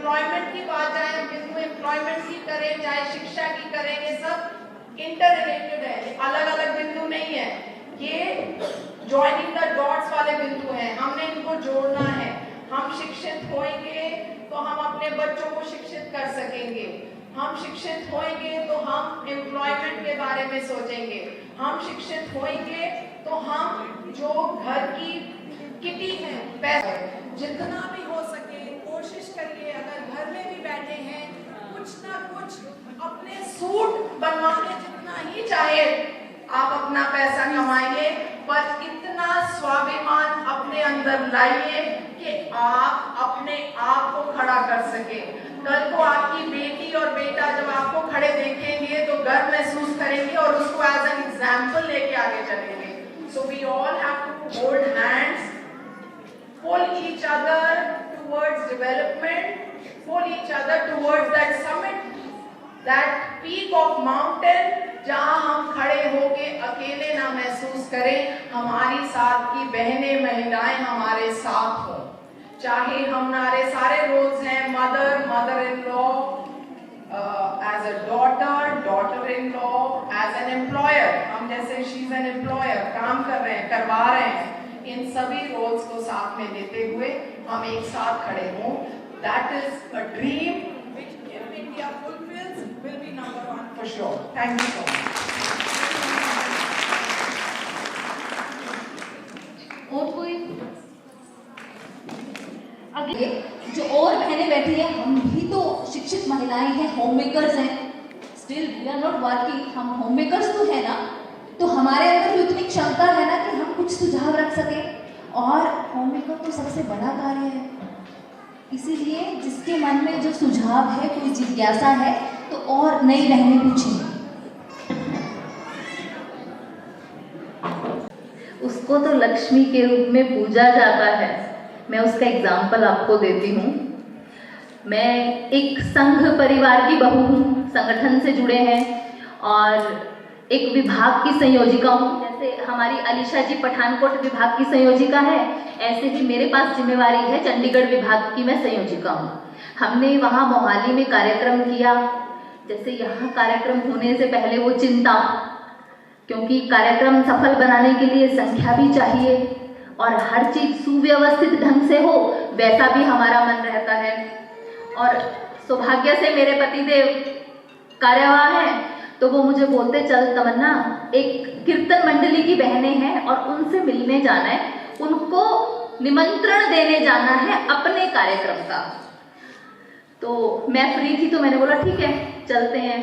Employment की बात आए, बिंदु एम्प्लॉयमेंट की करें चाहे शिक्षा की करें, ये सब इंटर रिलेटेड है, अलग अलग बिंदु नहीं है, ये ज्वाइनिंग द डॉट्स वाले बिंदु हैं, हमने इनको जोड़ना है। हम शिक्षित होंगे तो हम अपने बच्चों को शिक्षित कर सकेंगे, हम शिक्षित होंगे तो हम एम्प्लॉयमेंट के बारे में सोचेंगे, हम शिक्षित होंगे तो हम जो घर की किटी है पैसा जितना भी हो सके कोशिश करिए, अगर घर में भी बैठे हैं कुछ ना कुछ अपने सूट बनवाने जितना ही चाहे आप अपना पैसा कमाइए, पर इतना स्वाभिमान अपने अंदर लाइए कि आप अपने आप को खड़ा कर सके। कल को आपकी बेटी और बेटा जब आपको खड़े देखेंगे तो गर्व महसूस करेंगे और उसको एज एन एग्जाम्पल लेके आगे चलेंगे। So we all have to hold hands, pull each other towards development, pull each other towards that summit, that peak of mountain, जहाँ हम खड़े होके अकेले ना महसूस करें, हमारी साथ की बहनें महिलाएं हमारे साथ हों। चाहे हमारे सारे रोल्स हैं, mother, mother in law, as a daughter, daughter in law, as an employer, हम जैसे शी इज एन एम्प्लॉयर, काम कर रहे हैं, करवा रहे हैं, इन सभी रोल्स को साथ में लेते हुए हम एक साथ खड़े हों। That is a dream which if India fulfills will be number one for sure. Thank you so much. और कोई आगे जो और बहनें बैठी हैं, हम भी तो शिक्षित महिलाएं हैं, होम मेकर्स हैं, still we are not working, हम होम मेकर्स तो है ना, तो हमारे अंदर भी उतनी क्षमता है ना कि हम कुछ सुझाव रख सकें, और होम मेकर तो सबसे बड़ा कार्य है। इसीलिए जिसके मन में जो सुझाव है, कोई जिज्ञासा है, तो और नई बहनें पूछें। उसको तो लक्ष्मी के रूप में पूजा जाता है। मैं उसका एग्जाम्पल आपको देती हूँ। मैं एक संघ परिवार की बहू हूँ, संगठन से जुड़े हैं और एक विभाग की संयोजिका हूँ। जैसे हमारी अलीशा जी पठानकोट विभाग की संयोजिका है, ऐसे ही मेरे पास जिम्मेवारी है चंडीगढ़ विभाग की, मैं संयोजिका हूँ। हमने वहाँ मोहाली में कार्यक्रम किया। जैसे यहाँ कार्यक्रम होने से पहले वो चिंता, क्योंकि कार्यक्रम सफल बनाने के लिए संख्या भी चाहिए और हर चीज़ सुव्यवस्थित ढंग से हो, वैसा भी हमारा मन रहता है। और सौभाग्य से मेरे पतिदेव कार्यवाह हैं, तो वो मुझे बोलते, चल तमन्ना, एक कीर्तन मंडली की बहनें हैं और उनसे मिलने जाना है, उनको निमंत्रण देने जाना है अपने कार्यक्रम का। तो मैं फ्री थी तो मैंने बोला ठीक है चलते हैं।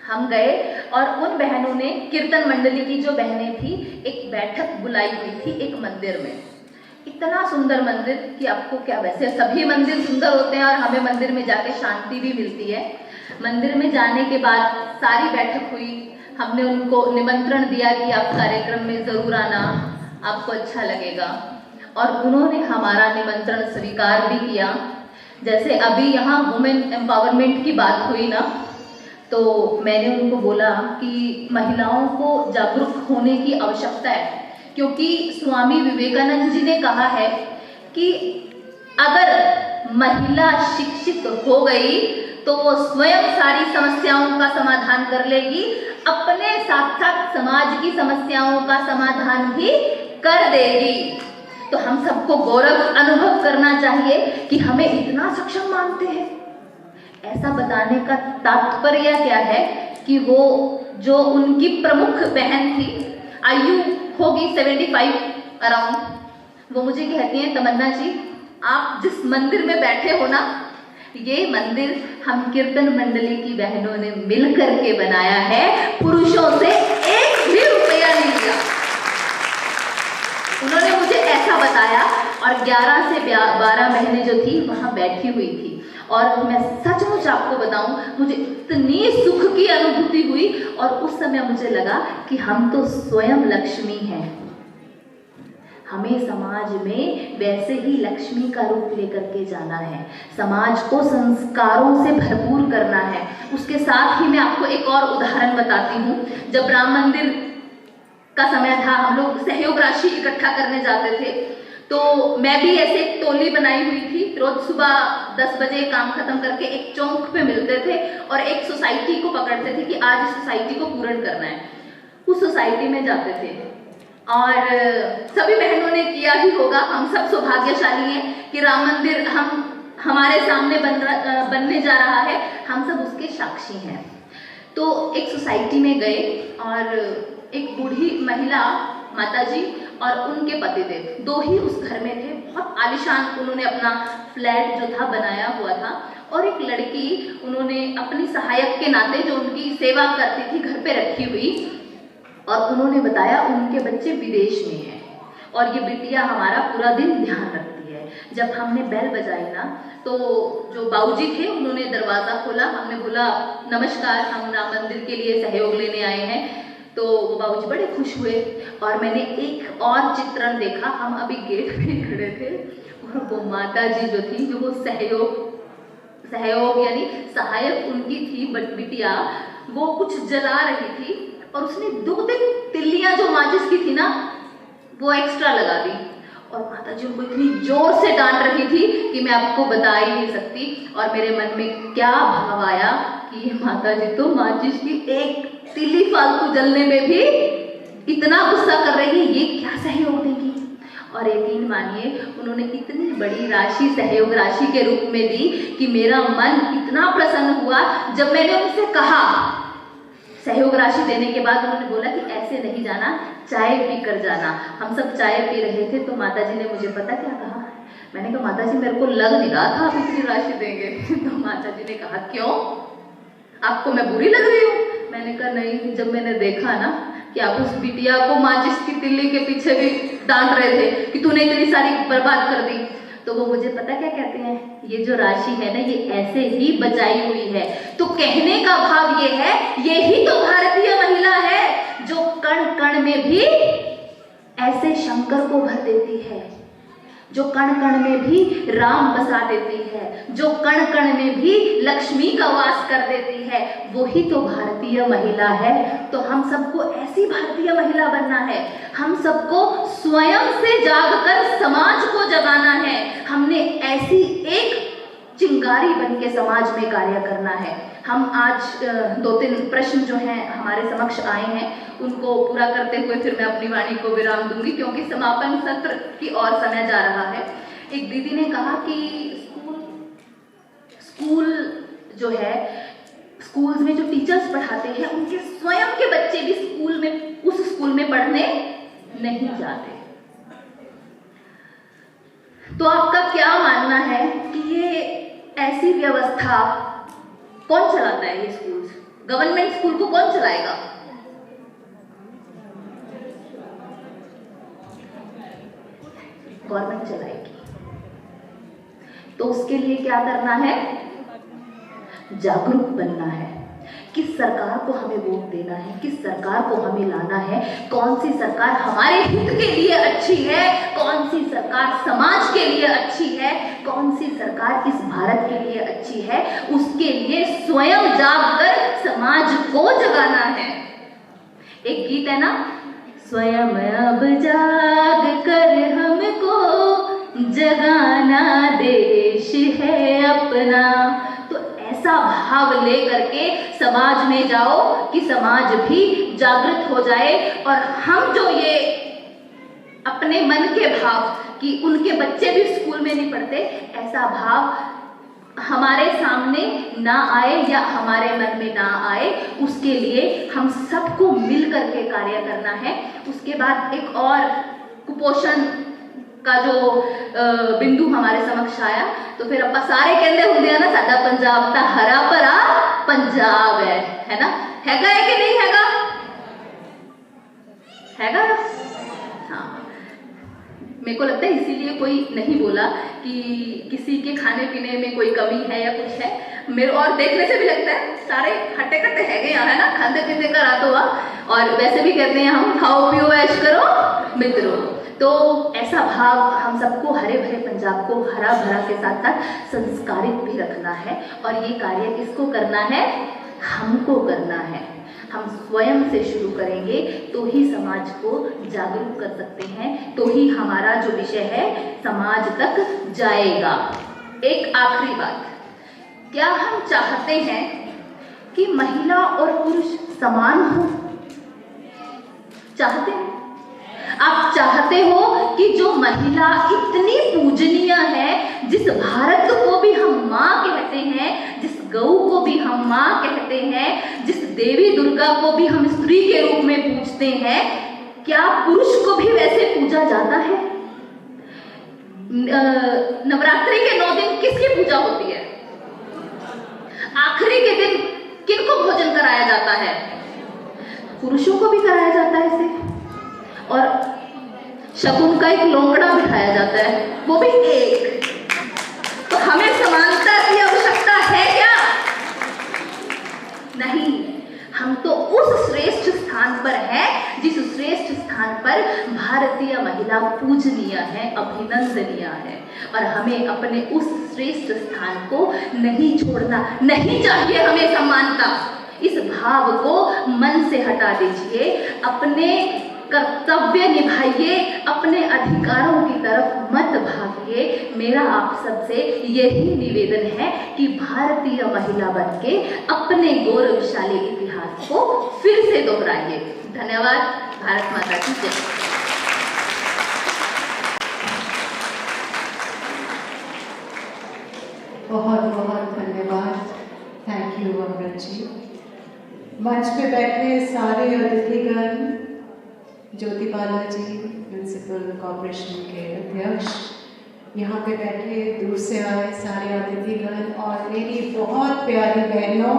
हम गए और उन बहनों ने, कीर्तन मंडली की जो बहनें थी, एक बैठक बुलाई हुई थी एक मंदिर में। इतना सुंदर मंदिर कि आपको क्या, वैसे सभी मंदिर सुंदर होते हैं और हमें मंदिर में जाके शांति भी मिलती है। मंदिर में जाने के बाद सारी बैठक हुई, हमने उनको निमंत्रण दिया कि आप कार्यक्रम में ज़रूर आना, आपको अच्छा लगेगा, और उन्होंने हमारा निमंत्रण स्वीकार भी किया। जैसे अभी यहाँ वुमेन एम्पावरमेंट की बात हुई ना, तो मैंने उनको बोला कि महिलाओं को जागरूक होने की आवश्यकता है, क्योंकि स्वामी विवेकानंद जी ने कहा है कि अगर महिला शिक्षित हो गई तो वो स्वयं सारी समस्याओं का समाधान कर लेगी, अपने साथ साथ समाज की समस्याओं का समाधान भी कर देगी। तो हम सबको गौरव अनुभव करना चाहिए कि हमें इतना सक्षम मानते हैं। ऐसा बताने का तात्पर्य क्या है कि वो जो उनकी प्रमुख बहन थी, आयु होगी 75 अराउंड, वो मुझे कहती हैं, तमन्ना जी आप जिस मंदिर में बैठे हो ना, ये मंदिर हम कीर्तन मंडली की बहनों ने मिल करके बनाया है, पुरुषों से एक भी रुपया नहीं लिया। उन्होंने मुझे ऐसा बताया, और 11 से 12 बहनें जो थी वहाँ बैठी हुई थी, और मैं सचमुच आपको बताऊं, मुझे इतनी सुख की अनुभूति हुई, और उस समय मुझे लगा कि हम तो स्वयं लक्ष्मी हैं। हमें समाज में वैसे ही लक्ष्मी का रूप लेकर के जाना है, समाज को संस्कारों से भरपूर करना है। उसके साथ ही मैं आपको एक और उदाहरण बताती हूँ। जब राम मंदिर का समय था, हम लोग सहयोग राशि इकट्ठा करने जाते थे, तो मैं भी ऐसे एक टोली बनाई हुई थी, रोज सुबह 10 बजे काम खत्म करके एक चौक पे मिलते थे और एक सोसाइटी को पकड़ते थे कि आज इस सोसाइटी को पूर्ण करना है। उस सोसाइटी में जाते थे और सभी बहनों ने किया ही होगा। हम सब सौभाग्यशाली हैं कि राम मंदिर हमारे सामने बनने जा रहा है, हम सब उसके साक्षी हैं। तो एक सोसाइटी में गए और एक बूढ़ी महिला माताजी और उनके पतिदेव दो ही उस घर में थे। बहुत आलीशान उन्होंने अपना फ्लैट जो था बनाया हुआ था और एक लड़की उन्होंने अपनी सहायक के नाते जो उनकी सेवा करती थी घर पे रखी हुई, और उन्होंने बताया उनके बच्चे विदेश में हैं और ये बिटिया हमारा पूरा दिन ध्यान रखती है। जब हमने बेल बजाई ना तो जो बाबूजी थे उन्होंने दरवाज़ा खोला, हमने बोला नमस्कार, हम राम मंदिर के लिए सहयोग लेने आए हैं। तो वो बाबूजी बड़े खुश हुए और मैंने एक और चित्रण देखा। हम अभी गेट पे खड़े थे और वो माता जी जो थी, जो वो सहयोग यानी सहायक उनकी थी बिटिया, वो कुछ जला रही थी और उसने 2-3 तिल्लियां जो माचिस की थी ना वो एक्स्ट्रा लगा दी और माता जी उनको इतनी जोर से डांट रही थी कि मैं आपको बता ही नहीं सकती। और मेरे मन में क्या भाव आया कि ये माता जी तो माचिस की एक तिल्ली फालतू जलने में भी इतना गुस्सा कर रही है, ये क्या सहयोग देगी। और यकीन मानिए उन्होंने इतनी बड़ी राशि सहयोग राशि के रूप में दी कि मेरा मन इतना प्रसन्न हुआ। जब मैंने उनसे कहा सहयोग राशि देने के बाद, उन्होंने बोला कि ऐसे नहीं जाना, चाय पी कर जाना। हम सब चाय पी रहे थे तो माता जी ने मुझे पता क्या कहा, मैंने कहा माता जी मेरे को लग नहीं रहा था आप इतनी राशि देंगे। तो माता जी ने कहा क्यों, आपको मैं बुरी लग रही हूँ? मैंने कहा नहीं, जब मैंने देखा ना कि आप उस बिटिया को माचिस की तिल्ली के पीछे भी डांट रहे थे कि तूने इतनी सारी बर्बाद कर दी, तो वो मुझे पता क्या कहते हैं, ये जो राशि है ना ये ऐसे ही बचाई हुई है। तो कहने का भाव ये है, यही तो भारतीय महिला है जो कण कण में भी ऐसे शंकर को भर देती है, जो कण कण में भी राम बसा देती है, जो कण कण में भी लक्ष्मी का वास कर देती है, वही तो भारतीय महिला है। तो हम सबको ऐसी भारतीय महिला बनना है, हम सबको स्वयं से जागकर समाज को जगाना है। हमने ऐसी एक चिंगारी बन के समाज में कार्य करना है। हम आज 2-3 प्रश्न जो हैं हमारे समक्ष आए हैं उनको पूरा करते हुए फिर मैं अपनी वाणी को विराम दूंगी, क्योंकि समापन सत्र की ओर समय जा रहा है। एक दीदी ने कहा कि स्कूल जो है, स्कूल्स में जो टीचर्स पढ़ाते हैं उनके स्वयं के बच्चे भी स्कूल में, उस स्कूल में पढ़ने नहीं जाते। तो आपका क्या मानना है कि ये ऐसी व्यवस्था कौन चलाता है? ये स्कूल्स, गवर्नमेंट स्कूल को कौन चलाएगा? गवर्नमेंट चलाएगी। तो उसके लिए क्या करना है? जागरूक बनना है। किस सरकार को हमें वोट देना है, किस सरकार को हमें लाना है, कौन सी सरकार हमारे हित के लिए अच्छी है, कौन सी सरकार समाज के लिए अच्छी है, कौन सी सरकार इस भारत के लिए अच्छी है, उसके लिए स्वयं जागकर समाज को जगाना है। एक गीत है ना, स्वयं अब जाग कर हमको जगाना देश है अपना। तो ऐसा भाव लेकर के समाज में जाओ कि समाज भी जागृत हो जाए और हम जो ये अपने मन के भाव कि उनके बच्चे भी स्कूल में नहीं पढ़ते, ऐसा भाव हमारे सामने ना आए या हमारे मन में ना आए, उसके लिए हम सबको मिल करके कार्य करना है। उसके बाद एक और कुपोषण का जो बिंदु हमारे समक्ष आया, तो फिर अपा सारे कहते होंगे ना साडा पंजाब ता हरा भरा पंजाब है ना? हैगा है कि नहीं हैगा? हैगा? हाँ, मेरे को लगता है इसीलिए कोई नहीं बोला कि किसी के खाने पीने में कोई कमी है या कुछ है। मेरे और देखने से भी लगता है सारे खट्टे खट्टे हैगे यहाँ, है ना? खाते पीते का रात हुआ। और वैसे भी कहते हैं हम खाओ पियो ऐश करो मित्रों। तो ऐसा भाव हम सबको हरे भरे पंजाब को हरा भरा के साथ साथ संस्कारित भी रखना है। और ये कार्य किसको करना है? हमको करना है। हम स्वयं से शुरू करेंगे तो ही समाज को जागरूक कर सकते हैं, तो ही हमारा जो विषय है समाज तक जाएगा। एक आखिरी बात, क्या हम चाहते हैं कि महिला और पुरुष समान हो? चाहते हैं? आप चाहते हो कि जो महिला इतनी पूजनीय है, जिस भारत को भी हम माँ कहते हैं, जिस गौ को भी हम माँ कहते हैं, जिस देवी दुर्गा को भी हम स्त्री के रूप में पूजते हैं, क्या पुरुष को भी वैसे पूजा जाता है? नवरात्रि के 9 दिन किसकी पूजा होती है? आखिरी के दिन किनको भोजन कराया जाता है? पुरुषों को भी कराया जाता है इसे। और शकुन का एक लोंगड़ा बिठाया जाता है, वो भी एक। तो हमें समानता की आवश्यकता है क्या? नहीं, हम तो उस श्रेष्ठ स्थान पर हैं जिस श्रेष्ठ स्थान पर भारतीय महिला पूजनीय है, अभिनंदनीय है, और हमें अपने उस श्रेष्ठ स्थान को नहीं छोड़ना। नहीं चाहिए हमें समानता, इस भाव को मन से हटा दीजिए, अपने कर्तव्य निभाइए, अपने अधिकारों की तरफ मत भागिए। मेरा आप सबसे यही निवेदन है कि भारतीय महिला बन के अपने गौरवशाली इतिहास को फिर से दोहराइए। धन्यवाद। भारत माता की जय। बहुत बहुत धन्यवाद। थैंक यू अमृत जी। मंच पे बैठे सारे अतिथिगण, ज्योति बाला जी म्यूनिसिपल कॉर्पोरेशन के अध्यक्ष, यहाँ पे बैठे दूर से आए सारे अतिथिगण, और मेरी बहुत प्यारी बहनों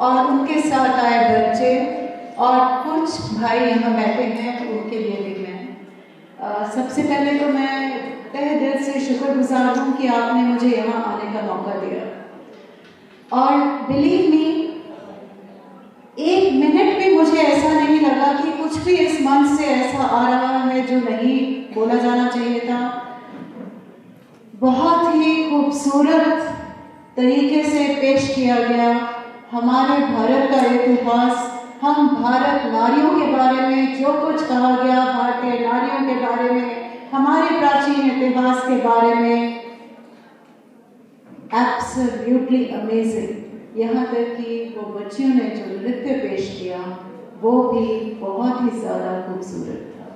और उनके साथ आए बच्चे, और कुछ भाई यहाँ बैठे हैं, उनके लिए भी मैं सबसे पहले तो मैं तहे दिल से शुक्रगुजार हूँ कि आपने मुझे यहाँ आने का मौका दिया। और बिलीव मी, एक मिनट भी मुझे ऐसा नहीं लगा कि कुछ भी इस मंच से ऐसा आ रहा है जो नहीं बोला जाना चाहिए था। बहुत ही खूबसूरत तरीके से पेश किया गया हमारे भारत का इतिहास। हम भारत नारियों के बारे में जो कुछ कहा गया, भारतीय नारियों के बारे में, हमारे प्राचीन इतिहास के बारे में, एब्सोल्युटली अमेजिंग। यहाँ तक कि वो बच्चियों ने जो नृत्य पेश किया वो भी बहुत ही ज़्यादा खूबसूरत था।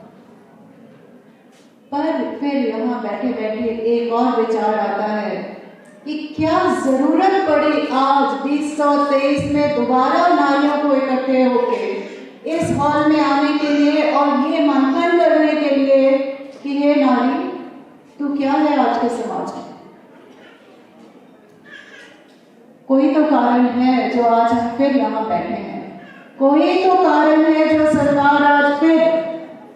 पर फिर यहाँ बैठे बैठे एक और विचार आता है कि क्या ज़रूरत पड़ी आज 2023 में दोबारा नारियों को इकट्ठे होकर इस हॉल में आने के लिए और ये मंथन करने के लिए कि हे नारी, तू क्या है आज के समाज में। कोई तो कारण है जो आज हम फिर यहाँ बैठे हैं, कोई तो कारण है जो सरकार आज फिर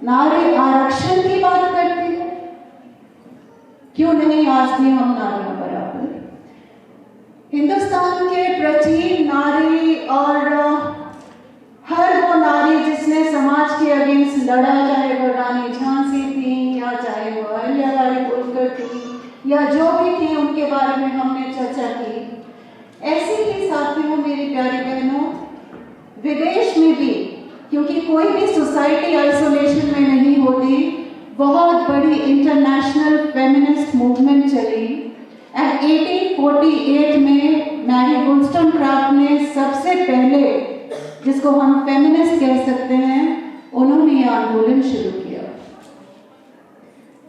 नारी आरक्षण की बात करती है। क्यों नहीं आज भी हम नारियों बराबर? हिंदुस्तान के प्राचीन नारी और हर वो नारी जिसने समाज के अगेंस्ट लड़ा, चाहे वो रानी झांसी थी या चाहे वो अहिल्याबाई होलकर थी या जो भी थी, उनके बारे में हमने चर्चा की। ऐसे ही साथियों, मेरी प्यारी बहनों, विदेश में भी, क्योंकि कोई भी सोसाइटी आइसोलेशन में नहीं होती, बहुत बड़ी इंटरनेशनल फेमिनिस्ट मूवमेंट चली। एंड 1848 में मैरी वुllstonecraft ने सबसे पहले, जिसको हम फेमिनिस्ट कह सकते हैं, उन्होंने ये आंदोलन शुरू किया।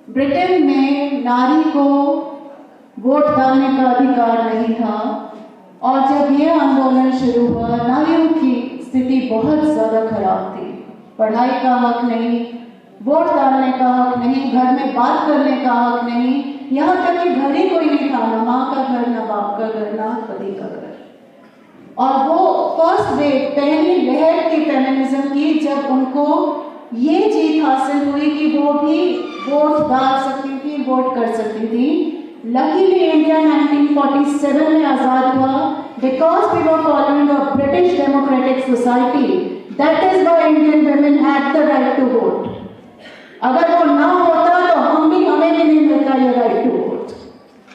ब्रिटेन में नारी को वोट डालने का अधिकार नहीं था, और जब ये आंदोलन शुरू हुआ, नारियों की स्थिति बहुत ज़्यादा खराब थी। पढ़ाई का हक नहीं, वोट डालने का हक नहीं, घर में बात करने का हक नहीं, यहाँ तक कि घर ही कोई नहीं था, ना माँ का घर, ना बाप का घर, ना पति का घर। और वो फर्स्ट वेव, पहली लहर की फेमिनिज्म की, जब उनको ये जीत हासिल हुई कि वो भी वोट डाल सकती थी, वोट कर सकती थी। Luckily, India 1947 में आज़ाद हुआ because we were following a British democratic society. That is why Indian women had the right to vote. अगर वो ना होता तो हमें भी नहीं मिलता ये right to vote.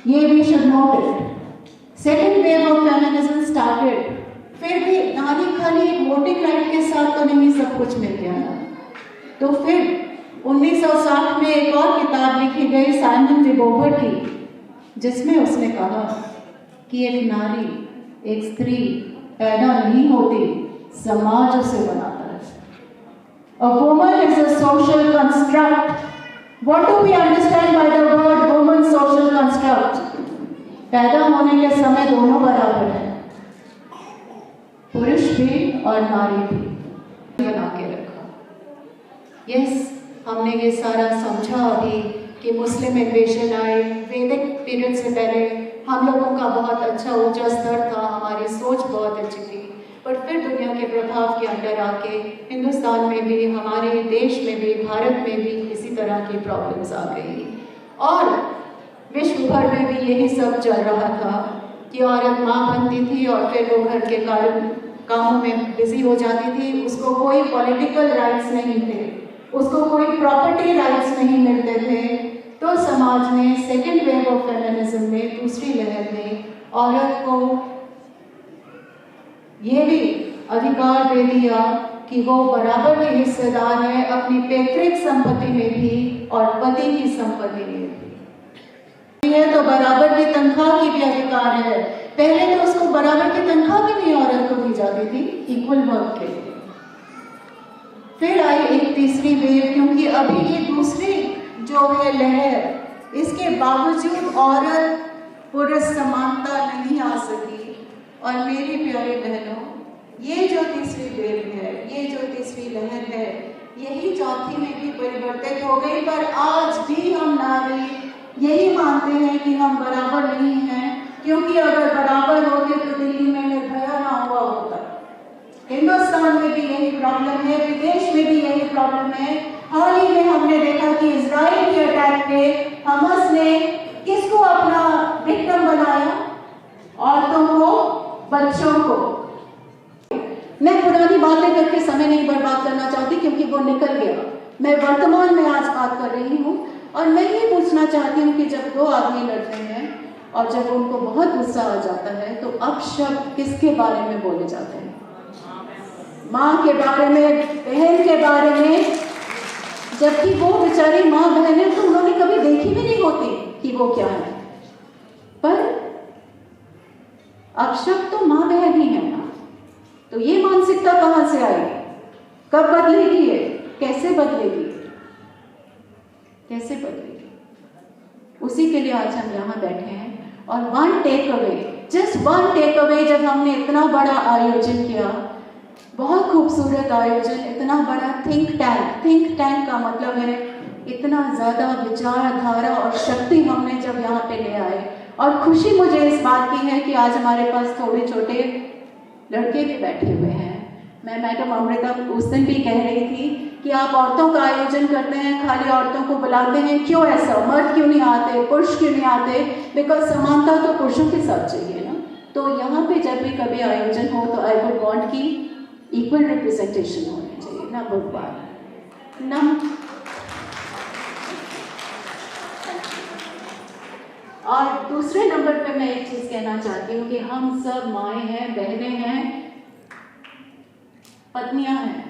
ये we should note it. Second wave of feminism started फिर भी नारी खाली वोटिंग राइट के साथ तो नहीं सब कुछ मिल गया ना। तो फिर 1960 में एक और किताब लिखी गई साइमन de Beauvoir की, जिसमें उसने कहा कि एक नारी, एक स्त्री पैदा नहीं होती, समाज उसे बनाता है। A woman is a social construct. What do we understand by the word woman social construct? पैदा होने के समय दोनों बराबर हैं, पुरुष भी और नारी भी, बना के रखा। यस, हमने ये सारा समझा अभी कि मुस्लिम इन्वेशन आए, वैदिक पीरियड से पहले हम लोगों का बहुत अच्छा ऊंचा स्तर था, हमारी सोच बहुत अच्छी थी, पर फिर दुनिया के प्रभाव के अंदर आके हिंदुस्तान में भी, हमारे देश में भी, भारत में भी इसी तरह की प्रॉब्लम्स आ गई और विश्व भर में भी यही सब चल रहा था कि औरत माँ बनती थी और फिर वो घर के कामों में बिजी हो जाती थी, उसको कोई पॉलिटिकल राइट्स नहीं थे, उसको कोई प्रॉपर्टी राइट्स नहीं मिलते थे। तो समाज ने सेकेंड वेव ऑफ फेमिनिज्म में, दूसरी लहर में औरत को ये भी अधिकार दे दिया कि वो बराबर की हिस्सेदार है अपनी पैतृक संपत्ति में भी और पति की संपत्ति में भी। है तो बराबर की तनख्वाह की भी अधिकार है। पहले तो उसको बराबर की तनख्वाह भी नहीं औरत को दी जाती थी इक्वल वर्क के लिए। फिर आई एक तीसरी वेव, क्योंकि अभी ये दूसरी जो है लहर, इसके बावजूद औरत पुरुष समानता नहीं आ सकी। और मेरी प्यारी बहनों, ये जो तीसरी वेव है, ये जो तीसरी लहर है, यही चौथी में भी परिवर्तित हो गई, पर आज भी हम नारी यही मानते हैं कि हम बराबर नहीं हैं, क्योंकि अगर बराबर होते तो दिल्ली में निर्भया ना हुआ होता। हिंदुस्तान में भी यही प्रॉब्लम है, विदेश में भी यही प्रॉब्लम है। हाल ही में हमने देखा कि इजराइल के अटैक पे हमास ने किसको अपना विक्टिम बनाया? औरतों को, बच्चों को। मैं पुरानी बातें करके समय नहीं बर्बाद करना चाहती, क्योंकि वो निकल गया। मैं वर्तमान में आज बात कर रही हूँ और मैं ये पूछना चाहती हूँ कि जब दो आदमी लड़ते हैं और जब उनको बहुत गुस्सा आ जाता है तो अपशब्द किसके बारे में बोले जाते हैं? माँ के बारे में, बहन के बारे में, जबकि वो बेचारी माँ बहन है तो उन्होंने कभी देखी भी नहीं होती कि वो क्या है। पर अपशब्द तो माँ बहन ही है ना। तो ये मानसिकता कहाँ से आएगी? कब बदलेगी? ये कैसे बदलेगी? कैसे बदलेगी? उसी के लिए आज हम यहाँ बैठे हैं। और one take away, just one take away, जब हमने इतना बड़ा आयोजन किया, बहुत खूबसूरत आयोजन, इतना बड़ा थिंक टैंक का मतलब है इतना ज़्यादा विचारधारा और शक्ति हमने जब यहाँ पे ले आए। और खुशी मुझे इस बात की है कि आज हमारे पास थोड़े छोटे लड़के भी बैठे हुए हैं। मैं मैडम अमृता उस दिन भी कह रही थी कि आप औरतों का आयोजन करते हैं, खाली औरतों को बुलाते हैं, क्यों ऐसा? मर्द क्यों नहीं आते? पुरुष क्यों नहीं आते? बिकॉज समानता तो पुरुषों के साथ चाहिए ना। तो यहाँ पे जब भी कभी आयोजन हो तो आई वुड वांट की इक्वल रिप्रेजेंटेशन होनी चाहिए, नंबर वन। और दूसरे नंबर पे मैं एक चीज कहना चाहती हूँ कि हम सब माएँ हैं, बहनें हैं, पत्नियां हैं।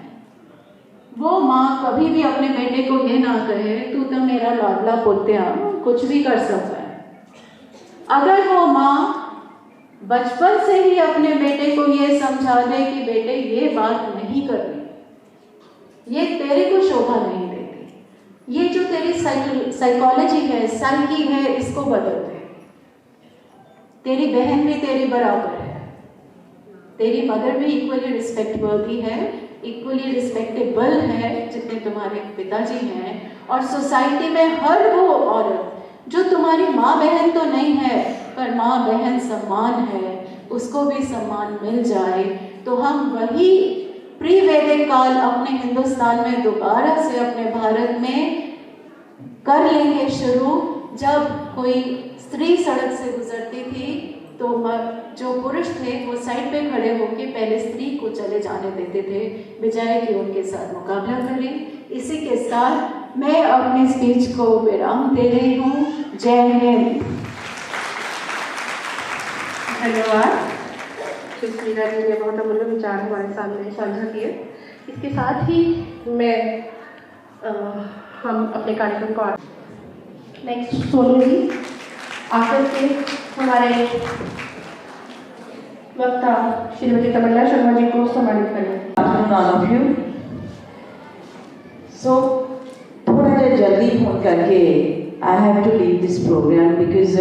वो माँ कभी भी अपने बेटे को ये ना कहे तू तो मेरा लाडला पोत्या, कुछ भी कर सकता है। अगर वो माँ बचपन से ही अपने बेटे को ये समझा दे कि बेटे ये बात नहीं करनी, ये तेरे को शोभा नहीं देती, ये जो तेरी साइकोलॉजी है, साइकी है, इसको बदल दे। तेरी बहन भी तेरी बराबर है, तेरी मदर भी इक्वली रिस्पेक्टेबल है, इक्वली रिस्पेक्टेबल है जितने तुम्हारे पिताजी हैं। और सोसाइटी में हर वो औरत जो तुम्हारी माँ बहन तो नहीं है पर माँ बहन सम्मान है, उसको भी सम्मान मिल जाए। तो हम वही प्री वैदिक काल अपने हिंदुस्तान में दोबारा से अपने भारत में कर लेंगे शुरू। जब कोई स्त्री सड़क से गुजरती थी तो जो पुरुष थे वो साइड पे खड़े होकर पहले स्त्री को चले जाने देते थे, बजाय कि उनके साथ मुकाबला करें। इसी के साथ मैं अपनी स्पीच को विराम दे रही हूँ। जय हिंद, धन्यवाद। सुस्मिता जी ने बहुत अमूल्य विचार हमारे सामने साझा किए। इसके साथ ही हम अपने कार्यक्रम को नेक्स्ट सोनू जी आकर के हमारे वक्ता श्रीमती तमन्ना शर्मा जी को सम्मानित करें। all of you. So थोड़ा जिहा जल्दी फोन करके I have to leave this program because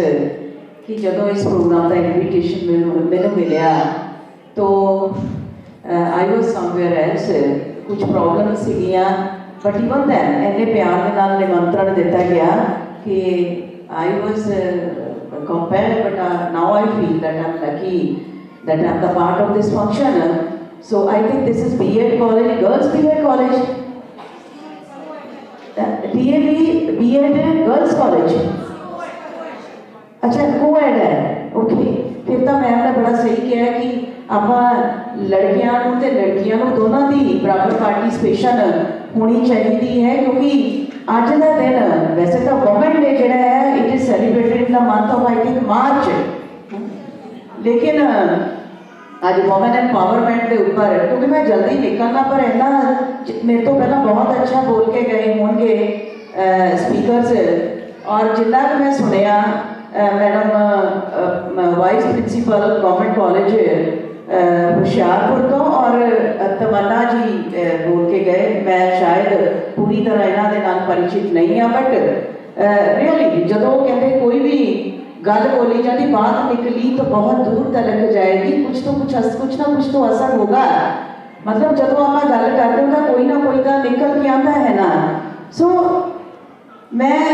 कि जदों इस प्रोग्राम का इनविटेशन मैंने मिलिया तो I was somewhere else, कुछ प्रॉब्लम सीगियां बट इवन दैन इन्ने प्यार के नाल निमंत्रण दिता गया कि I was compelled but now I feel that I'm lucky that I'm the part of this function. So I think this is B.Ed college, girls B.Ed college, B.Ed girls college. अच्छा co-ed है, okay फिर तो ma'am ने बड़ा सही किया कि आप लड़कियां ते लड़कियां दोनों की बराबर पार्टिसिपेशन होनी चाहिए है क्योंकि आज का दिन वैसे तो वुमेन डे जोड़ा है it is celebrated in the month of I think March, लेकिन आज वुमेन एम्पावरमेंट के ऊपर क्योंकि मैं जल्दी निकलना पर इन्ना मेरे तो पहला बहुत अच्छा बोल के गए होंगे स्पीकर्स और जितना भी मैं सुनिया madam vice principal government college Hoshiarpur तो और तमन्ना जी बोल के गए, मैं शायद पूरी तरह इन्हों के नाल परिचित नहीं हाँ बट रियली जो कहते कोई भी गल बोली जाती बात निकली तो बहुत दूर तक जाएगी, कुछ ना कुछ तो असर होगा, मतलब जो आप गल करते हो तो कोई ना कोई तो निकल के आता है ना। सो मैं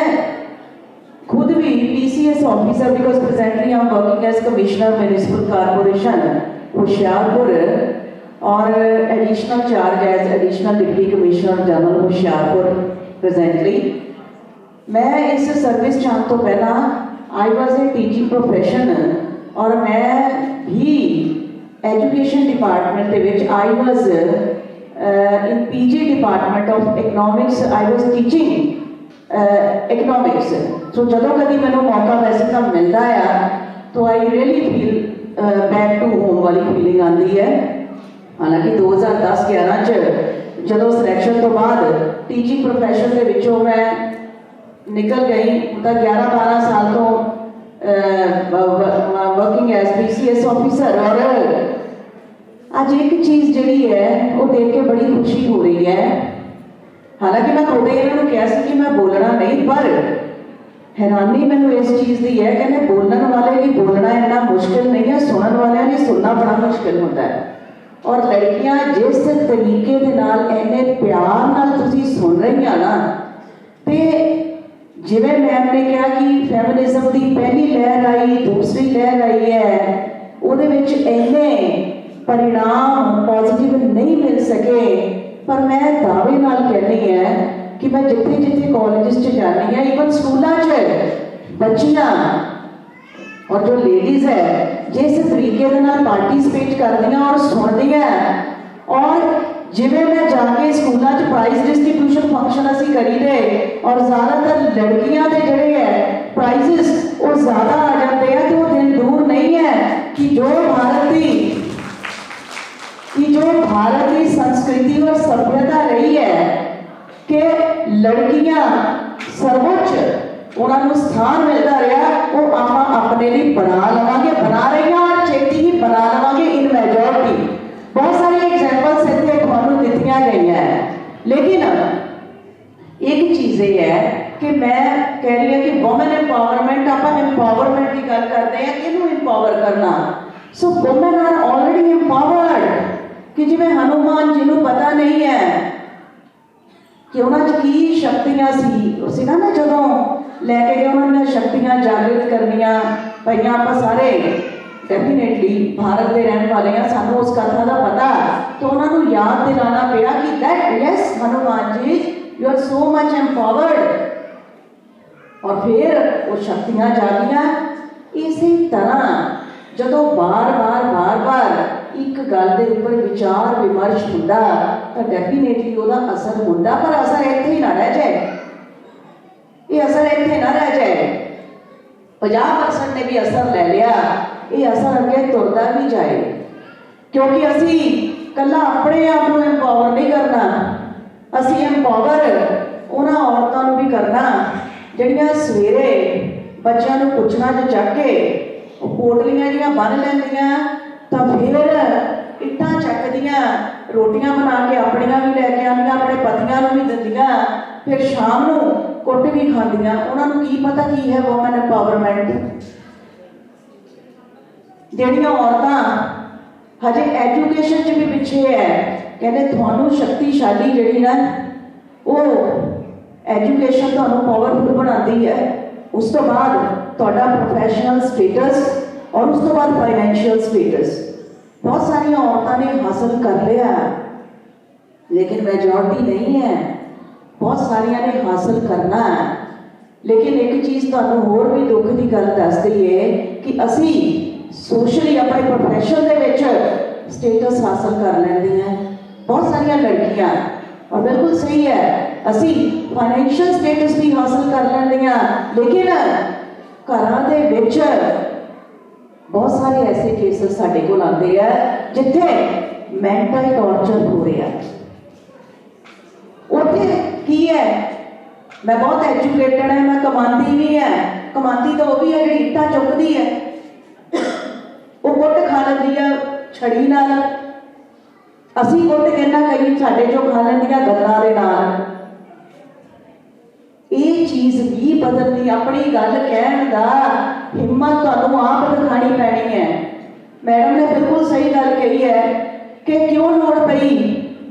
खुद भी PCS officer because presently I am working as commissioner municipal corporation Hoshiarpur और additional charge as additional deputy commissioner general Hoshiarpur presently. मैं इस सर्विस जाने तो पहला I was a teaching profession और मैं भी एजुकेशन डिपार्टमेंट के which I was in PG department of economics, I was teaching economics. So जो कभी मैं मौका वैसे तो मिलता है तो I really feel back to home वाली फीलिंग आती है। हालांकि 2010-11 जो सिलेक्शन तो बाद टीचिंग प्रोफैशन के विचों मैं निकल गई तो 11-12 साल तो वर्किंग एज PCS ऑफिसर और आज एक चीज़ जी है वो देख के बड़ी खुशी हो रही है। हालांकि मैं खुद इन्होंने कहा सी कि मैं बोलना नहीं पर हैरानी मैनू इस चीज़ की है कि बोलने वाले भी बोलना इतना मुश्किल नहीं है, सुनने वाले भी सुनना बड़ा मुश्किल होता है। और लड़कियां जिस तरीके के नाल इन्ने प्यार नाल तुसी सुन रही हैं ना तो जिवें मैम ने कहा कि फैमिनिज्म की पहली लहर आई दूसरी लहर आई है उहदे विच इन्ने परिणाम पॉजिटिव नहीं मिल सके, पर मैं दावे नाल कहनी है कि मैं जिथे जिथे कॉलेज जानी है इवन स्कूलों बच्चियां और जो लेडीज है जिस तरीके के नाल पार्टिसिपेट करदियां और सुनदियां और जिवें मैं जाके स्कूलों प्राइज डिस्ट्रीब्यूशन फंक्शन असी करी दे और ज़्यादातर लड़कियां के जोड़े है प्राइजेस वो ज़्यादा आ जाते हैं तो वो दिन दूर नहीं है कि जो भारत की संस्कृति और सभ्यता रही है कि लड़कियां सर्वोच्च उन्होंने स्थान मिलता रहा वो आप अपने लिए बना रही हैं और छेती ही बना लवांगे इन मेजोरिटी। बहुत सारी एग्जाम्पल्स इतने थानू दित्तियां गई हैं, लेकिन एक चीज़ ये है कि मैं कह रही हूँ कि वुमेन एम्पावरमेंट आप एम्पावरमेंट की गल करते हैं किनू एम्पावर करना। So women are already empowered कि जिवें हनुमान जी को पता नहीं है कि उन्होंने की शक्तियां सी ना जो लैके गए उन्होंने शक्तियां जागृत करनिया पाइया। आप सारे डेफिनेटली भारत के रहने वाले हैं, सानू उस कथा का पता तो उन्होंने याद दिलाना पिया कि that yes Hanuman ji you are so much empowered और फिर वो शक्तियां जागियां। इसी तरह जो बार बार एक गल के ऊपर विचार विमर्श होता तो डेफिनेटली वह असर होता, पर असर इत्थे ही ना रह जाए, ये असर इत्थे ना रह जाए। 50% ने भी असर ले लिया, ये असर अगे तुरता भी जाए। क्योंकि असी कल्ला अपने आप को एम्पावर नहीं करना, असी एम्पावर उन्हां औरतां नूं भी करना जिहड़ियां सवेरे बच्चों को कुचना च चक के पोटलियां जिहियां बन लैंदियां तां फिर इट्टां चकदियां, रोटियां बना के अपनियां भी लैके आंदियां, अपने पतियां नूं भी दिंदियां, फिर शाम नूं कुट भी खांदियां। उन्हां नूं की पता की है वूमन एम्पावरमेंट। जिहड़ियां औरतां हजे एजुकेशन च भी पिछे है, कहते थानू शक्तिशाली जिहड़ी ना वो एजुकेशन थानू पावरफुल बनाती है, उस तो बाद तुहाडा प्रोफैशनल स्टेटस और उस तो बाद फाइनैंशियल स्टेटस। बहुत सारिया औरतां ने हासिल कर लिया लेकिन मेजॉरिटी नहीं है, बहुत सारिया ने हासिल करना है। लेकिन एक चीज़ तुहानू होर भी दुख की गल दसदी है कि असी सोशली अपने प्रोफैशन दे विच स्टेटस हासिल कर लैंदी हैं बहुत सारिया लड़कियां, और बिल्कुल सही है असी फाइनैंशियल स्टेटस भी हासिल कर लैंदियां, लेकिन घरां दे विच बहुत सारे ऐसे केसेस साडे कोल आते हैं जिथे मैंटल टॉर्चर हो रहा है। उत्थे की है, मैं बहुत एजुकेटेड है, मैं कमाती भी है, कमाती तो वो भी है जी इट्टा चुकती है, वो कुट खा लेंदी है छड़ी नाल, असी कुट कहना कई साडे चो खा लेंदियां गल्लां दे नाल। ये चीज़ भी बदलनी, अपनी गल कहण दा हिम्मत तुहानू आप दिखानी पैनी है। मैडम ने बिल्कुल सही गल कही है कि क्यों लोड़ पई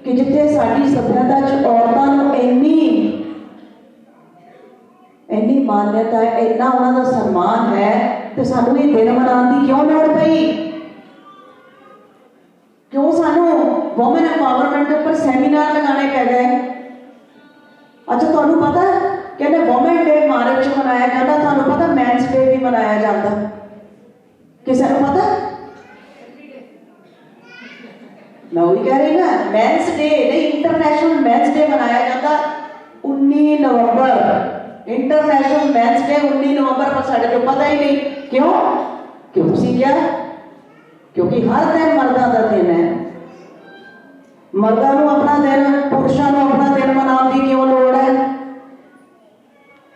कि जिथे साडी सभ्यता च औरतां नू इन्नी मान्यता है, इन्ना उन्हां दा सम्मान है, तो सानू ये दिन मनाउण दी क्यों लोड़ पई? क्यों सानू वुमेन एम्पावरमेंट के ऊपर सैमीनार लगाने पै गए? अच्छा तुहानू पता कहते वुमेन डे मार्च च मनाया जाता, तुहानू पता मैंस डे भी मनाया जाता, किसी को पता? मैं वही कह रही ना, मैंस डे नहीं, इंटरनेशनल मैंस डे मनाया जाता 19 नवंबर, इंटरनेशनल मैंस डे 19 नवंबर पर साढ़े को पता ही नहीं। क्यों? क्यों तुसी क्या? क्योंकि हर दिन मर्दां दा दिन है, मर्दां नूं अपना दिन, पुरुषां नूं अपना दिन मनाउण दी क्यों लोड़ है?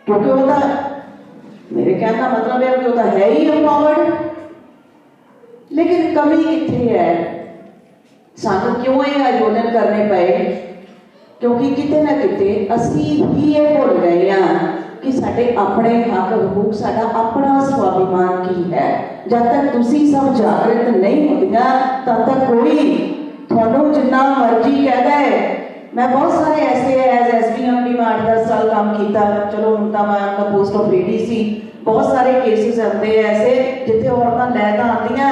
क्योंकि वो तो मेरे कहने का मतलब है कि वो तो है ही एम्पावर्ड। लेकिन कमी कितनी है, सानू क्यों ये आयोजन करने पे? क्योंकि किते ना किते असी ही ये भुल गए हैं कि साडे अपने हक हकूक, साडा अपना स्वाभिमान की है। जब तक तुसी सब जागृत नहीं होंदियां तब तक कोई थानू जिन्ना मर्जी कह दे। मैं बहुत सारे ऐसे एज SDM भी मैं 8-10 साल काम किया, चलो हूँ तो मैं आपका पोस्ट ऑफ ADC, बहुत सारे केसेस आते हैं ऐसे जिथे औरतां लै तां आंदियां